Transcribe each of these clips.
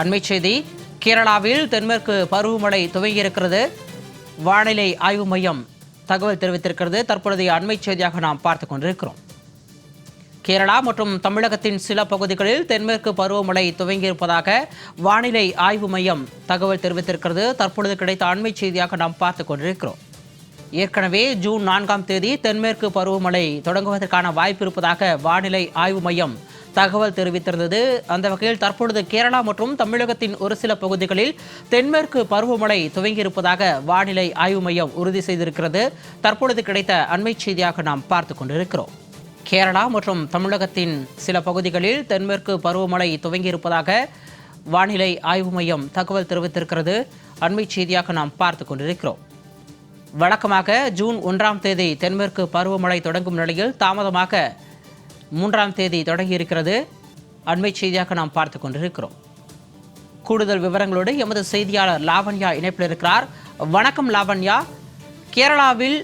அண்மைச் செய்தி. கேரளாவில் தென்மேற்கு பருவமழை துவங்கியிருக்கிறது. வானிலை ஆய்வு மையம் தகவல் தெரிவித்திருக்கிறது. தற்பொழுதைய அண்மைச் செய்தியாக நாம் பார்த்துக் கொண்டிருக்கிறோம். கேரளா மற்றும் தமிழகத்தின் சில பகுதிகளில் தென்மேற்கு பருவமழை துவங்கியிருப்பதாக வானிலை ஆய்வு மையம் தகவல் தெரிவித்திருக்கிறது. தற்பொழுது கிடைத்த அண்மைச் செய்தியாக நாம் பார்த்துக் கொண்டிருக்கிறோம். ஏற்கனவே ஜூன் 4ஆம் தேதி தென்மேற்கு பருவமழை தொடங்குவதற்கான வாய்ப்பு இருப்பதாக வானிலை ஆய்வு மையம் தகவல் தெரிவித்திருந்தது. அந்த வகையில் தற்பொழுது கேரளா மற்றும் தமிழகத்தின் ஒரு சில பகுதிகளில் தென்மேற்கு பருவமழை துவங்கியிருப்பதாக வானிலை ஆய்வு மையம் உறுதி செய்திருக்கிறது. தற்பொழுது கிடைத்த அண்மைச் செய்தியாக நாம் பார்த்துக் கொண்டிருக்கிறோம். கேரளா மற்றும் தமிழகத்தின் சில பகுதிகளில் தென்மேற்கு பருவமழை துவங்கியிருப்பதாக வானிலை ஆய்வு மையம் தகவல் தெரிவித்திருக்கிறது. அண்மைச் செய்தியாக நாம் பார்த்துக் கொண்டிருக்கிறோம். வழக்கமாக ஜூன் 1ஆம் தேதி தென்மேற்கு பருவமழை தொடங்கும் நிலையில் தாமதமாக 3ஆம் தேதி தொடங்கியிருக்கிறது. அண்மைச் செய்தியாக நாம் பார்த்துக் கொண்டிருக்கிறோம். கூடுதல் விவரங்களோடு எமது செய்தியாளர் லாவண்யா இணைப்பில் இருக்கிறார். வணக்கம் லாவண்யா. கேரளாவில்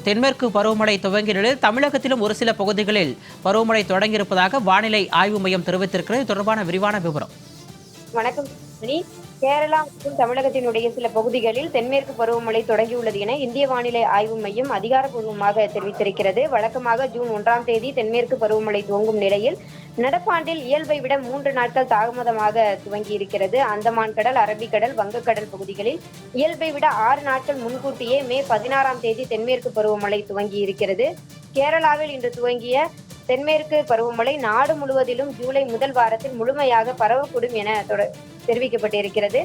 தென்மேற்கு பருவமழை துவங்கிய நிலையில் தமிழகத்திலும் ஒரு சில பகுதிகளில் பருவமழை தொடங்கியிருப்பதாக வானிலை ஆய்வு மையம் தெரிவித்திருக்கிறது. தொடர்பான விரிவான விவரம். வணக்கம். கேரளா மற்றும் தமிழகத்தினுடைய சில பகுதிகளில் தென்மேற்கு பருவமழை தொடங்கியுள்ளது என இந்திய வானிலை ஆய்வு மையம் அதிகாரப்பூர்வமாக தெரிவித்திருக்கிறது. வழக்கமாக ஜூன் 1ஆம் தேதி தென்மேற்கு பருவமழை துவங்கும் நிலையில் நடப்பாண்டில் இயல்பை விட 3 நாட்கள் தாமதமாக துவங்கியிருக்கிறது. அந்தமான் கடல், அரபிக்கடல், வங்கக்கடல் பகுதிகளில் இயல்பை விட 6 நாட்கள் முன்கூட்டியே மே 16ஆம் தேதி தென்மேற்கு பருவமழை துவங்கி இருக்கிறது. கேரளாவில் இன்று துவங்கிய தென்மேற்கு பருவமழை நாடு முழுவதிலும் ஜூலை முதல் வாரத்தில் முழுமையாக பரவக்கூடும் என தெரிவிக்கப்பட்டிருக்கிறது.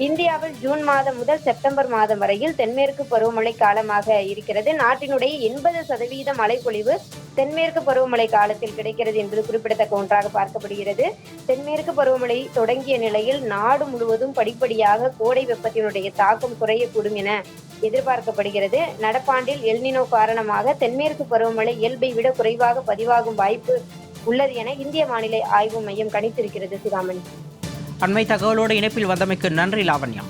இந்தியாவில் ஜூன் மாதம் முதல் செப்டம்பர் மாதம் வரையில் தென்மேற்கு பருவமழை காலமாக இருக்கிறது. நாட்டினுடைய 80% மழைப்பொழிவு தென்மேற்கு பருவமழை காலத்தில் கிடைக்கிறது என்பது குறிப்பிடத்தக்க ஒன்றாக பார்க்கப்படுகிறது. தென்மேற்கு பருவமழை தொடங்கிய நிலையில் நாடு முழுவதும் படிப்படியாக கோடை வெப்பத்தினுடைய தாக்கம் குறையக்கூடும் என எதிர்பார்க்கப்படுகிறது. நடப்பாண்டில் எல்னினோ காரணமாக தென்மேற்கு பருவமழை இயல்பை விட குறைவாக பதிவாகும் வாய்ப்பு உள்ளது என இந்திய வானிலை ஆய்வு மையம் கணித்திருக்கிறது. சிராமணி, அண்மை தகவலோடு இணைப்பில் வந்தமைக்கு நன்றி லாவண்யா.